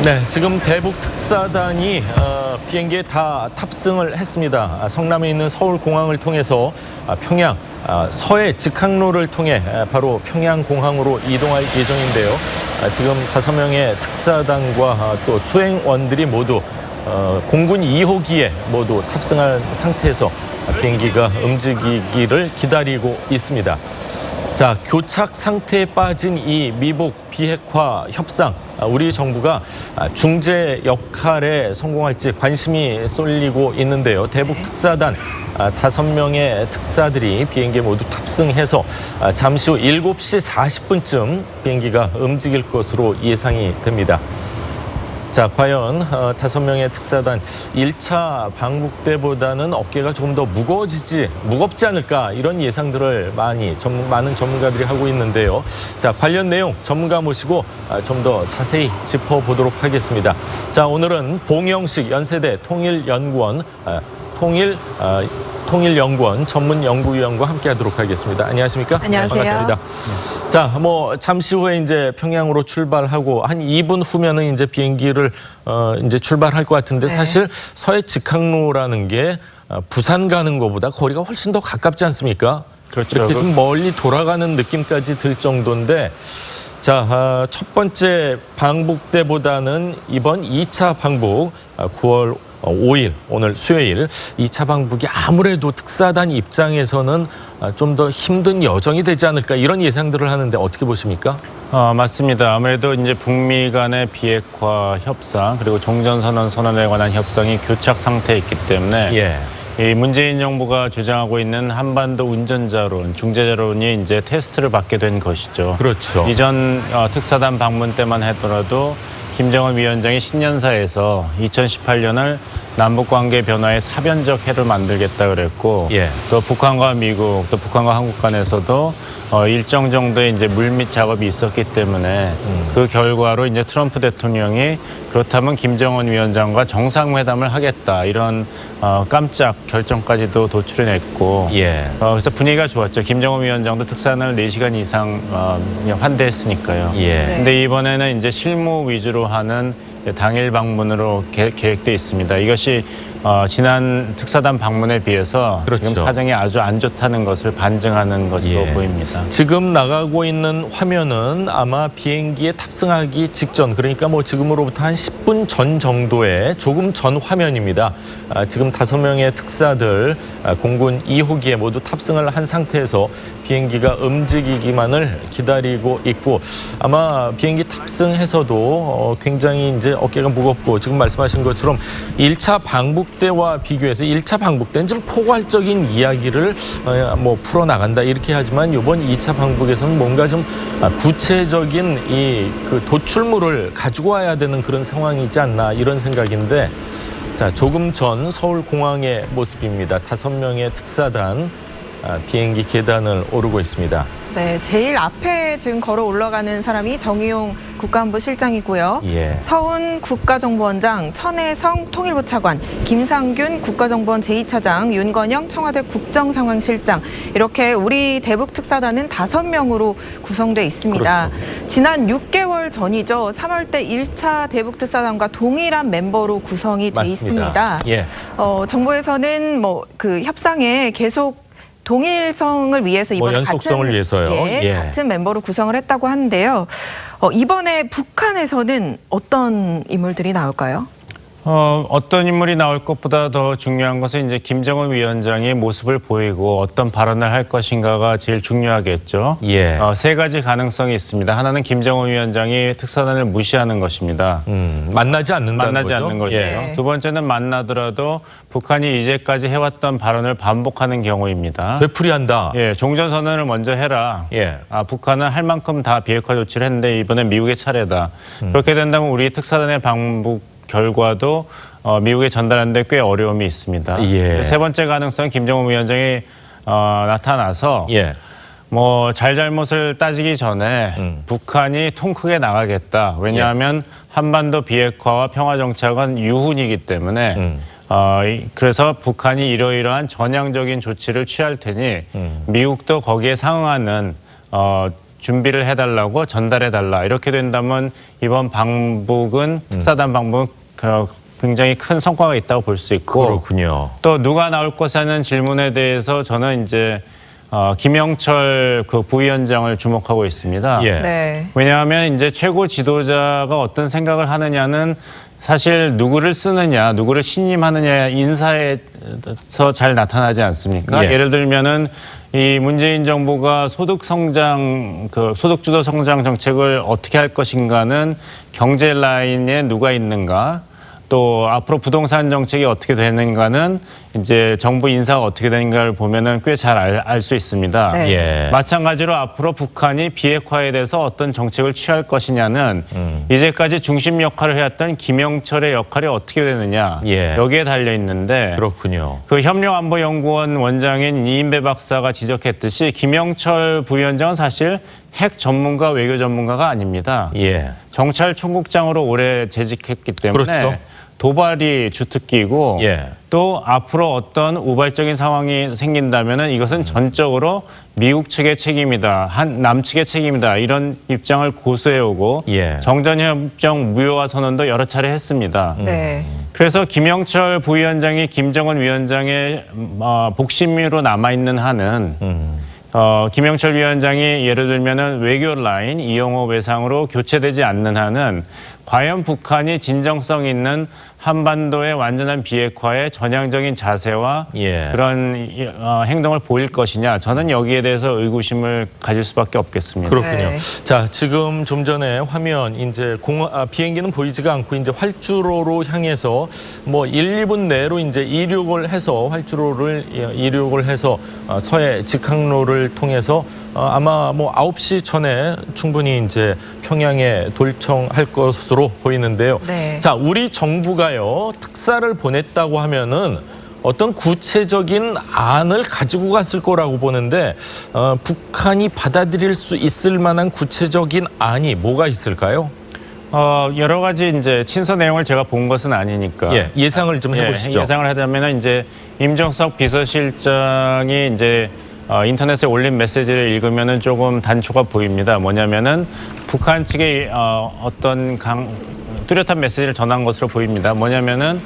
네, 지금 대북 특사단이 비행기에 다 탑승을 했습니다. 성남에 있는 서울공항을 통해서 평양 서해 직항로를 통해 바로 평양공항으로 이동할 예정인데요. 지금 5명의 특사단과 또 수행원들이 모두 공군 2호기에 모두 탑승한 상태에서 비행기가 움직이기를 기다리고 있습니다. 자, 교착 상태에 빠진 이 미북 비핵화 협상, 우리 정부가 중재 역할에 성공할지 관심이 쏠리고 있는데요. 대북 특사단 5명의 특사들이 비행기에 모두 탑승해서 잠시 후 7시 40분쯤 비행기가 움직일 것으로 예상이 됩니다. 자, 과연 5명의 특사단 1차 방북 때보다는 어깨가 조금 더 무겁지 않을까, 이런 예상들을 많은 전문가들이 하고 있는데요. 자, 관련 내용 전문가 모시고 좀 더 자세히 짚어보도록 하겠습니다. 자, 오늘은 봉영식 연세대 통일연구원 전문연구위원과 함께하도록 하겠습니다. 안녕하십니까? 안녕하세요. 네, 반갑습니다. 자, 잠시 후에 이제 평양으로 출발하고 한 2분 후면은 이제 비행기를 이제 출발할 것 같은데, 사실 서해 직항로라는 게 부산 가는 것보다 거리가 훨씬 더 가깝지 않습니까? 그렇죠. 이렇게 좀 멀리 돌아가는 느낌까지 들 정도인데, 자, 첫 번째 방북 때보다는 이번 2차 방북 9월 5일, 오늘 수요일 2차 방북이 아무래도 특사단 입장에서는 좀 더 힘든 여정이 되지 않을까, 이런 예상들을 하는데 어떻게 보십니까? 맞습니다. 아무래도 이제 북미 간의 비핵화 협상, 그리고 종전선언 선언에 관한 협상이 교착 상태에 있기 때문에 이 문재인 정부가 주장하고 있는 한반도 운전자론, 중재자론이 이제 테스트를 받게 된 것이죠. 그렇죠. 이전 특사단 방문 때만 하더라도 김정은 위원장이 신년사에서 2018년을 남북관계 변화의 사변적 해를 만들겠다 그랬고, 또 북한과 미국, 또 북한과 한국 간에서도 일정 정도의 이제 물밑 작업이 있었기 때문에 그 결과로 이제 트럼프 대통령이 그렇다면 김정은 위원장과 정상회담을 하겠다, 이런 깜짝 결정까지도 도출해냈고, 그래서 분위기가 좋았죠. 김정은 위원장도 특사단을 4시간 이상 환대했으니까요. 근데 이번에는 이제 실무 위주로 하는 당일 방문으로 계획돼 있습니다. 이것이 지난 특사단 방문에 비해서 지금 사정이 아주 안 좋다는 것을 반증하는 것으로 보입니다. 지금 나가고 있는 화면은 아마 비행기에 탑승하기 직전, 그러니까 지금으로부터 한 10분 전 정도의 조금 전 화면입니다. 지금 5명의 특사들 공군 2호기에 모두 탑승을 한 상태에서 비행기가 움직이기만을 기다리고 있고, 아마 비행기 탑승해서도 굉장히 이제 어깨가 무겁고, 지금 말씀하신 것처럼 1차 방북 때와 비교해서 1차 방북 때는 좀 포괄적인 이야기를 풀어나간다 이렇게 하지만, 이번 2차 방북에서는 뭔가 좀 구체적인 그 도출물을 가지고 와야 되는 그런 상황이지 않나, 이런 생각인데, 자, 조금 전 서울공항의 모습입니다. 5명의 특사단 비행기 계단을 오르고 있습니다. 네, 제일 앞에 지금 걸어 올라가는 사람이 정의용 국가안보 실장이고요. 서훈 국가정보원장, 천혜성 통일부 차관, 김상균 국가정보원 제2차장, 윤건영 청와대 국정상황실장, 이렇게 우리 대북 특사단은 5명으로 구성돼 있습니다. 지난 6개월 전이죠. 3월 때 1차 대북 특사단과 동일한 멤버로 구성이 돼 있습니다. 정부에서는 그 협상에 계속 동일성을 위해서 이번에 연속성을 위해서요. 같은 멤버로 구성을 했다고 하는데요. 이번에 북한에서는 어떤 인물들이 나올까요? 어떤 인물이 나올 것보다 더 중요한 것은 이제 김정은 위원장의 모습을 보이고 어떤 발언을 할 것인가가 제일 중요하겠죠. 3가지 가능성이 있습니다. 하나는 김정은 위원장이 특사단을 무시하는 것입니다. 만나지 않는 것이죠. 두 번째는 만나더라도 북한이 이제까지 해왔던 발언을 반복하는 경우입니다. 되풀이한다. 종전선언을 먼저 해라. 북한은 할 만큼 다 비핵화 조치를 했는데 이번엔 미국의 차례다. 그렇게 된다면 우리 특사단의 방북 결과도 미국에 전달하는데 꽤 어려움이 있습니다. 세 번째 가능성은 김정은 위원장이 나타나서 잘잘못을 따지기 전에 북한이 통 크게 나가겠다. 왜냐하면 한반도 비핵화와 평화정착은 유훈이기 때문에 그래서 북한이 이러이러한 전향적인 조치를 취할 테니 미국도 거기에 상응하는 준비를 해달라고 전달해달라. 이렇게 된다면 이번 방북은 특사단 방북은 굉장히 큰 성과가 있다고 볼 수 있고 그렇군요. 또 누가 나올 것이라는 질문에 대해서 저는 이제 김영철 그 부위원장을 주목하고 있습니다. 예. 네. 왜냐하면 이제 최고 지도자가 어떤 생각을 하느냐는 사실 누구를 쓰느냐, 누구를 신임하느냐 인사에서 잘 나타나지 않습니까? 예. 예를 들면은 이 문재인 정부가 소득 성장, 소득 주도 성장 정책을 어떻게 할 것인가는 경제 라인에 누가 있는가, 또 앞으로 부동산 정책이 어떻게 되는가는 이제 정부 인사가 어떻게 되는가를 보면은 꽤 잘 알 수 있습니다. 네. 예. 마찬가지로 앞으로 북한이 비핵화에 대해서 어떤 정책을 취할 것이냐는 이제까지 중심 역할을 해왔던 김영철의 역할이 어떻게 되느냐 예. 여기에 달려 있는데 그렇군요. 그 협력안보연구원 원장인 이인배 박사가 지적했듯이 김영철 부위원장은 사실 핵 전문가, 외교 전문가가 아닙니다. 예. 정찰 총국장으로 오래 재직했기 때문에 그렇죠. 도발이 주특기이고 예. 또 앞으로 어떤 우발적인 상황이 생긴다면은 이것은 전적으로 미국 측의 책임이다, 남측의 책임이다 이런 입장을 고수해오고 예. 정전협정 무효화 선언도 여러 차례 했습니다. 네. 그래서 김영철 부위원장이 김정은 위원장의 복심으로 남아있는 한은 김영철 위원장이 예를 들면은 외교 라인 이용호 외상으로 교체되지 않는 한은 과연 북한이 진정성 있는 한반도의 완전한 비핵화의 전향적인 자세와 예. 그런 행동을 보일 것이냐 저는 여기에 대해서 의구심을 가질 수밖에 없겠습니다. 그렇군요. 네. 자, 지금 좀 전에 화면 이제 비행기는 보이지가 않고 이제 활주로로 향해서 뭐 1, 2분 내로 이제 이륙을 해서 이륙을 해서 서해 직항로를 통해서 아마 뭐 9시 전에 충분히 이제 평양에 도청할 것으로 보이는데요. 네. 자, 우리 정부가요 특사를 보냈다고 하면은 어떤 구체적인 안을 가지고 갔을 거라고 보는데 북한이 받아들일 수 있을 만한 구체적인 안이 뭐가 있을까요? 여러 가지 이제 친서 내용을 제가 본 것은 아니니까 예, 예상을 좀 해보시죠. 예상을 하자면 이제 임종석 비서실장이 이제 인터넷에 올린 메시지를 읽으면은 조금 단초가 보입니다. 뭐냐면은 북한 측에 어떤 뚜렷한 메시지를 전한 것으로 보입니다. 뭐냐면은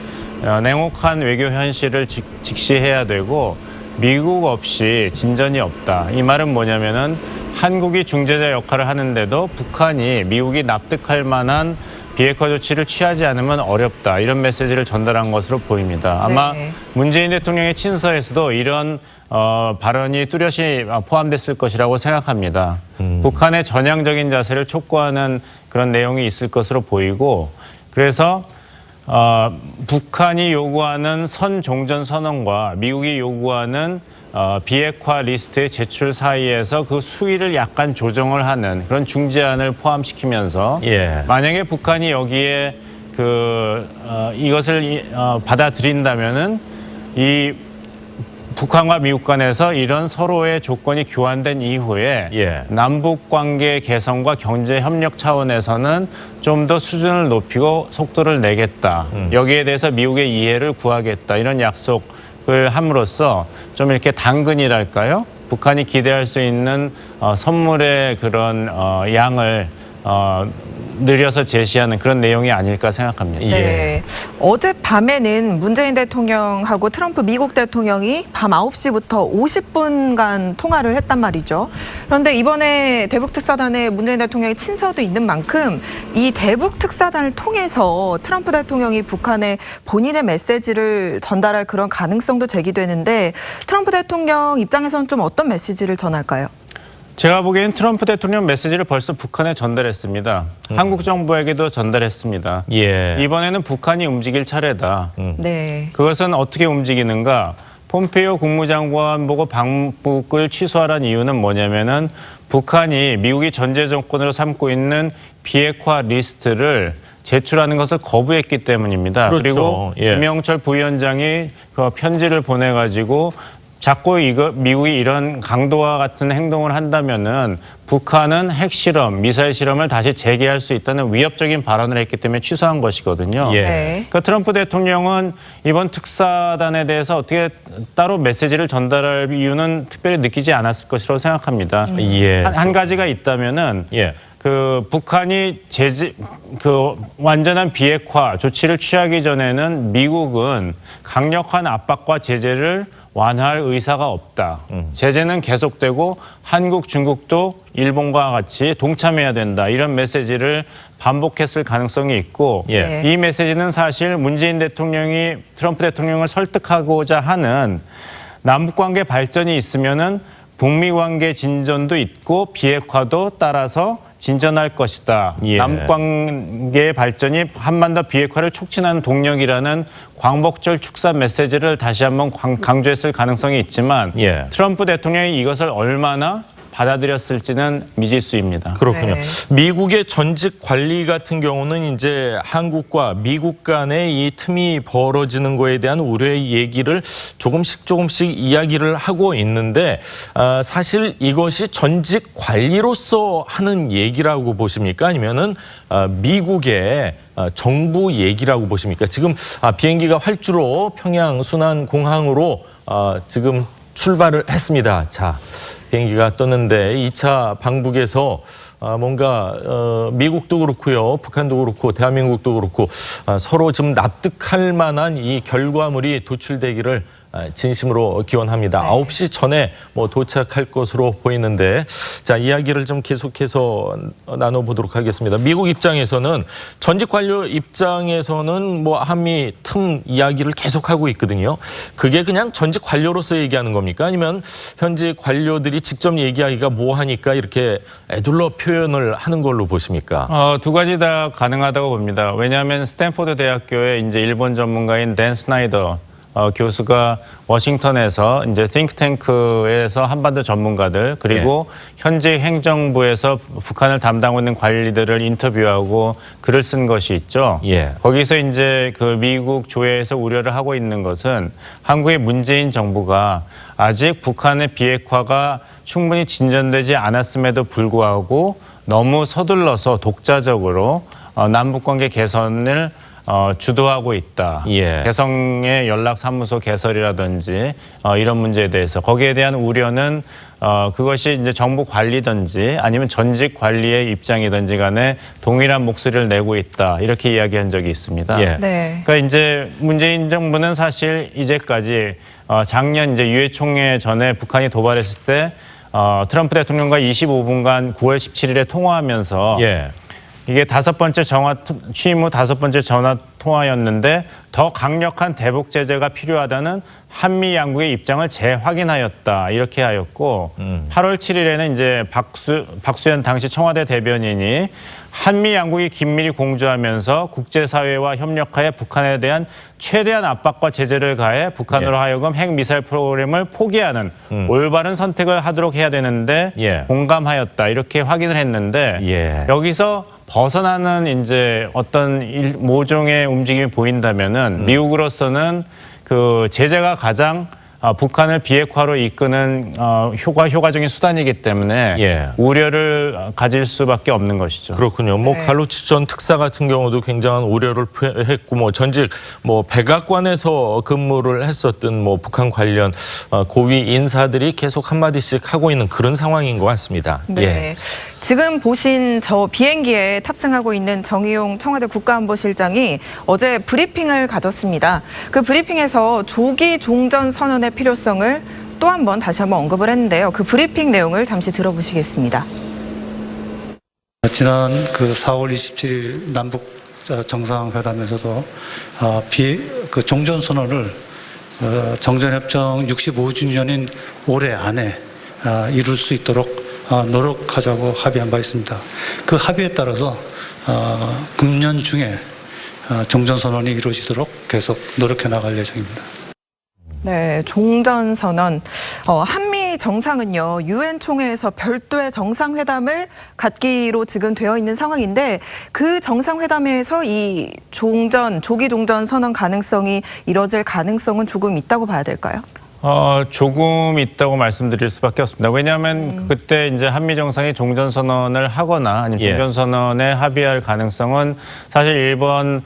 냉혹한 외교 현실을 직시해야 되고 미국 없이 진전이 없다. 이 말은 뭐냐면은 한국이 중재자 역할을 하는데도 북한이 미국이 납득할 만한 비핵화 조치를 취하지 않으면 어렵다. 이런 메시지를 전달한 것으로 보입니다. 아마 네. 문재인 대통령의 친서에서도 이런 발언이 뚜렷이 포함됐을 것이라고 생각합니다. 북한의 전향적인 자세를 촉구하는 그런 내용이 있을 것으로 보이고 그래서 북한이 요구하는 선종전 선언과 미국이 요구하는 비핵화 리스트의 제출 사이에서 그 수위를 약간 조정을 하는 그런 중재안을 포함시키면서 예. 만약에 북한이 여기에 이것을 받아들인다면은 이 북한과 미국 간에서 이런 서로의 조건이 교환된 이후에 예. 남북 관계 개선과 경제 협력 차원에서는 좀 더 수준을 높이고 속도를 내겠다. 여기에 대해서 미국의 이해를 구하겠다. 이런 약속을 함으로써 좀 이렇게 당근이랄까요? 북한이 기대할 수 있는 선물의 그런 양을 느려서 제시하는 그런 내용이 아닐까 생각합니다. 네. 어젯밤에는 문재인 대통령하고 트럼프 미국 대통령이 밤 9시부터 50분간 통화를 했단 말이죠. 그런데 이번에 대북 특사단에 문재인 대통령의 친서도 있는 만큼 이 대북 특사단을 통해서 트럼프 대통령이 북한에 본인의 메시지를 전달할 그런 가능성도 제기되는데 트럼프 대통령 입장에서는 좀 어떤 메시지를 전할까요? 제가 보기엔 트럼프 대통령 메시지를 벌써 북한에 전달했습니다. 한국 정부에게도 전달했습니다. 예. 이번에는 북한이 움직일 차례다. 네. 그것은 어떻게 움직이는가? 폼페이오 국무장관 보고 방북을 취소하라는 이유는 뭐냐면은 북한이 미국이 전제 조건으로 삼고 있는 비핵화 리스트를 제출하는 것을 거부했기 때문입니다. 그렇죠. 그리고 예. 김영철 부위원장이 그 편지를 보내가지고 자꾸 미국이 이런 강도와 같은 행동을 한다면은 북한은 핵실험, 미사일 실험을 다시 재개할 수 있다는 위협적인 발언을 했기 때문에 취소한 것이거든요. 네. 그러니까 트럼프 대통령은 이번 특사단에 대해서 어떻게 따로 메시지를 전달할 이유는 특별히 느끼지 않았을 것이라고 생각합니다. 한 가지가 있다면은 그 북한이 완전한 비핵화 조치를 취하기 전에는 미국은 강력한 압박과 제재를 완화할 의사가 없다. 제재는 계속되고 한국, 중국도 일본과 같이 동참해야 된다. 이런 메시지를 반복했을 가능성이 있고 이 메시지는 사실 문재인 대통령이 트럼프 대통령을 설득하고자 하는 남북관계 발전이 있으면은 북미 관계 진전도 있고 비핵화도 따라서 진전할 것이다. 남북관계의 발전이 한반도 비핵화를 촉진하는 동력이라는 광복절 축사 메시지를 다시 한번 강조했을 가능성이 있지만 트럼프 대통령이 이것을 얼마나 받아들였을지는 미지수입니다. 그렇군요. 미국의 전직 관리 같은 경우는 이제 한국과 미국 간의 이 틈이 벌어지는 거에 대한 우려의 얘기를 조금씩 이야기를 하고 있는데 사실 이것이 전직 관리로서 하는 얘기라고 보십니까? 아니면은 미국의 정부 얘기라고 보십니까? 지금 비행기가 활주로 평양 순환공항으로 지금 출발을 했습니다. 자, 비행기가 떴는데 2차 방북에서 뭔가 미국도 그렇고요, 북한도 그렇고 대한민국도 그렇고 서로 좀 납득할 만한 이 결과물이 도출되기를 진심으로 기원합니다. 9시 전에 뭐 도착할 것으로 보이는데 자, 이야기를 좀 계속해서 나눠보도록 하겠습니다. 미국 입장에서는 전직 관료 입장에서는 뭐 한미 틈 이야기를 계속하고 있거든요. 그게 그냥 전직 관료로서 얘기하는 겁니까? 아니면 현재 관료들이 직접 얘기하기가 뭐하니까 이렇게 애둘러 표현을 하는 걸로 보십니까? 두 가지 다 가능하다고 봅니다. 왜냐하면 스탠포드 대학교의 이제 일본 전문가인 댄 스나이더 교수가 워싱턴에서 이제 띵크탱크에서 한반도 전문가들 그리고 현재 행정부에서 북한을 담당하고 있는 관리들을 인터뷰하고 글을 쓴 것이 있죠. 거기서 이제 그 미국 조회에서 우려를 하고 있는 것은 한국의 문재인 정부가 아직 북한의 비핵화가 충분히 진전되지 않았음에도 불구하고 너무 서둘러서 독자적으로 남북관계 개선을 주도하고 있다. 개성의 연락사무소 개설이라든지 이런 문제에 대해서 거기에 대한 우려는 그것이 이제 정부 관리든지 아니면 전직 관리의 입장이든지 간에 동일한 목소리를 내고 있다. 이렇게 이야기한 적이 있습니다. 그러니까 이제 문재인 정부는 사실 이제까지 작년 이제 유해 총회 전에 북한이 도발했을 때 트럼프 대통령과 25분간 9월 17일에 통화하면서 이게 취임 후 5번째 전화 통화였는데 더 강력한 대북 제재가 필요하다는 한미 양국의 입장을 재확인하였다. 이렇게 하였고 8월 7일에는 이제 박수현 당시 청와대 대변인이 한미 양국이 긴밀히 공조하면서 국제사회와 협력하여 북한에 대한 최대한 압박과 제재를 가해 북한으로 하여금 핵미사일 프로그램을 포기하는 올바른 선택을 하도록 해야 되는데 공감하였다. 이렇게 확인을 했는데 여기서 벗어나는 이제 어떤 모종의 움직임이 보인다면은 미국으로서는 그 제재가 가장 북한을 비핵화로 이끄는 효과적인 수단이기 때문에 우려를 가질 수밖에 없는 것이죠. 그렇군요. 뭐 갈로치 전 특사 같은 경우도 굉장한 우려를 했고 뭐 전직 뭐 백악관에서 근무를 했었던 뭐 북한 관련 고위 인사들이 계속 한마디씩 하고 있는 그런 상황인 것 같습니다. 지금 보신 저 비행기에 탑승하고 있는 정의용 청와대 국가안보실장이 어제 브리핑을 가졌습니다. 그 브리핑에서 조기 종전 선언의 필요성을 또 한 번 다시 한번 언급을 했는데요. 그 브리핑 내용을 잠시 들어보시겠습니다. 지난 그 4월 27일 남북 정상회담에서도 그 종전 선언을 정전협정 65주년인 올해 안에 이룰 수 있도록 노력하자고 합의한 바 있습니다. 그 합의에 따라서 금년 중에 종전선언이 이루어지도록 계속 노력해 나갈 예정입니다. 네, 종전선언. 한미 정상은요, 유엔 총회에서 별도의 정상회담을 갖기로 지금 되어 있는 상황인데 그 정상회담에서 이 조기 종전 선언 가능성이 이뤄질 가능성은 조금 있다고 봐야 될까요? 조금 있다고 말씀드릴 수밖에 없습니다. 왜냐하면 그때 이제 한미 정상이 종전 선언을 하거나 아니면 종전 선언에 합의할 가능성은 사실 일본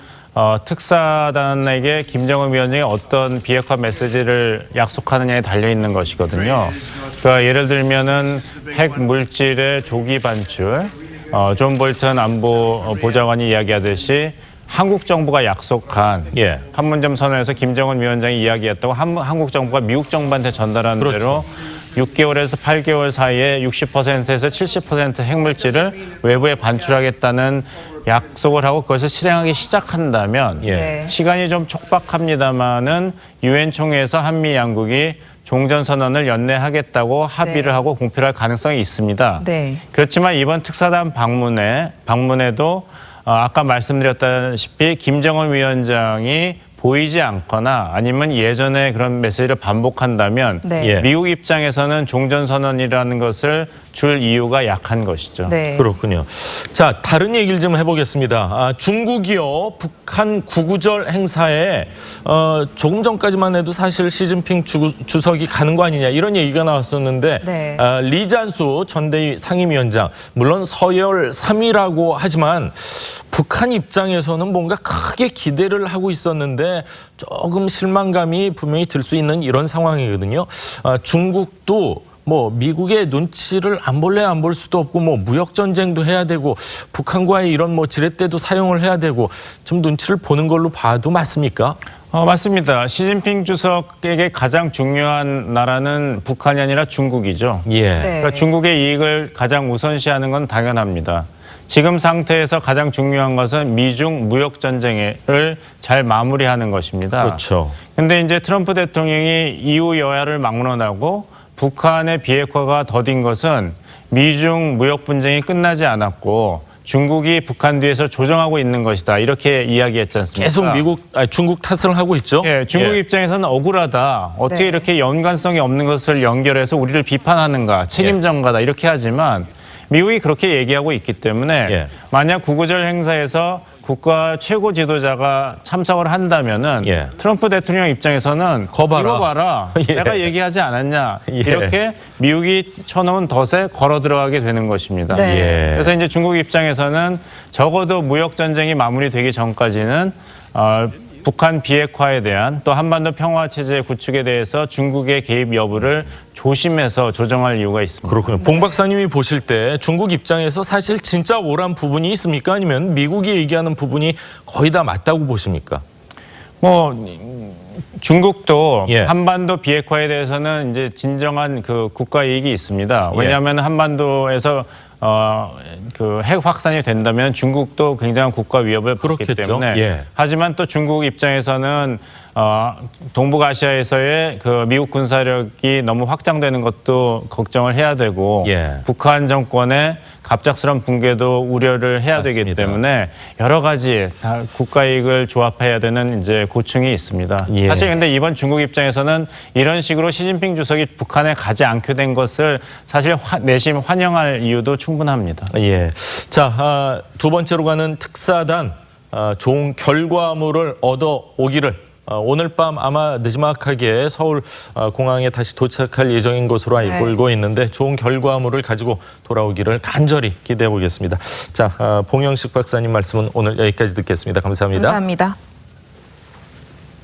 특사단에게 김정은 위원장이 어떤 비핵화 메시지를 약속하느냐에 달려 있는 것이거든요. 그러니까 예를 들면은 핵 물질의 조기 반출, 존 볼턴 안보 보좌관이 이야기하듯이 한국 정부가 약속한 판문점 선언에서 김정은 위원장이 이야기했다고 한국 정부가 미국 정부한테 전달한 대로 6개월에서 8개월 사이에 60%에서 70% 핵물질을 외부에 반출하겠다는 약속을 하고 그것을 실행하기 시작한다면 시간이 좀 촉박합니다마는 유엔 총회에서 한미 양국이 종전선언을 연내하겠다고 합의를 하고 공표할 가능성이 있습니다. 그렇지만 이번 특사단 방문에도 아까 말씀드렸다시피 김정은 위원장이 보이지 않거나 아니면 예전에 그런 메시지를 반복한다면 미국 입장에서는 종전선언이라는 것을 줄 이유가 약한 것이죠. 그렇군요. 자, 다른 얘기를 좀 해보겠습니다. 중국이요, 북한 구구절 행사에 조금 전까지만 해도 사실 시진핑 주석이 가는 거 아니냐 이런 얘기가 나왔었는데 리잔수 전대위 상임위원장, 물론 서열 3위라고 하지만 북한 입장에서는 뭔가 크게 기대를 하고 있었는데 조금 실망감이 분명히 들 수 있는 이런 상황이거든요. 중국도 뭐 미국의 눈치를 안 볼래 안 볼 수도 없고 뭐 무역 전쟁도 해야 되고 북한과의 이런 뭐 지렛대도 사용을 해야 되고 좀 눈치를 보는 걸로 봐도 맞습니까? 맞습니다. 시진핑 주석에게 가장 중요한 나라는 북한이 아니라 중국이죠. 그러니까 중국의 이익을 가장 우선시하는 건 당연합니다. 지금 상태에서 가장 중요한 것은 미중 무역 전쟁을 잘 마무리하는 것입니다. 그렇죠. 근데 이제 트럼프 대통령이 이후 여야를 막론하고 북한의 비핵화가 더딘 것은 미중 무역 분쟁이 끝나지 않았고 중국이 북한 뒤에서 조정하고 있는 것이다. 이렇게 이야기했지 않습니까? 계속 중국 탓을 하고 있죠. 중국 입장에서는 억울하다. 어떻게 이렇게 연관성이 없는 것을 연결해서 우리를 비판하는가. 책임 전가다. 이렇게 하지만 미국이 그렇게 얘기하고 있기 때문에 만약 구구절 행사에서 국가 최고 지도자가 참석을 한다면은 트럼프 대통령 입장에서는 이거 봐라. 내가 얘기하지 않았냐. 이렇게 미국이 쳐놓은 덫에 걸어 들어가게 되는 것입니다. 그래서 이제 중국 입장에서는 적어도 무역 전쟁이 마무리되기 전까지는 북한 비핵화에 대한 또 한반도 평화 체제 구축에 대해서 중국의 개입 여부를 조심해서 조정할 이유가 있습니다. 그렇군요. 봉 박사님이 보실 때 중국 입장에서 사실 진짜 옳은 부분이 있습니까? 아니면 미국이 얘기하는 부분이 거의 다 맞다고 보십니까? 중국도 한반도 비핵화에 대해서는 이제 진정한 그 국가 이익이 있습니다. 왜냐하면 한반도에서 그 핵 확산이 된다면 중국도 굉장한 국가 위협을 받기 때문에 하지만 또 중국 입장에서는 동북아시아에서의 그 미국 군사력이 너무 확장되는 것도 걱정을 해야 되고 북한 정권의 갑작스러운 붕괴도 우려를 해야 되기 때문에 여러 가지 다 국가 이익을 조합해야 되는 이제 고충이 있습니다. 사실 근데 이번 중국 입장에서는 이런 식으로 시진핑 주석이 북한에 가지 않게 된 것을 사실 내심 환영할 이유도 충분합니다. 자, 두 번째로 가는 특사단 좋은 결과물을 얻어오기를 오늘 밤 아마 늦지막하게 서울 공항에 다시 도착할 예정인 것으로 알고 있는데 좋은 결과물을 가지고 돌아오기를 간절히 기대해 보겠습니다. 자, 봉영식 박사님 말씀은 오늘 여기까지 듣겠습니다. 감사합니다. 감사합니다.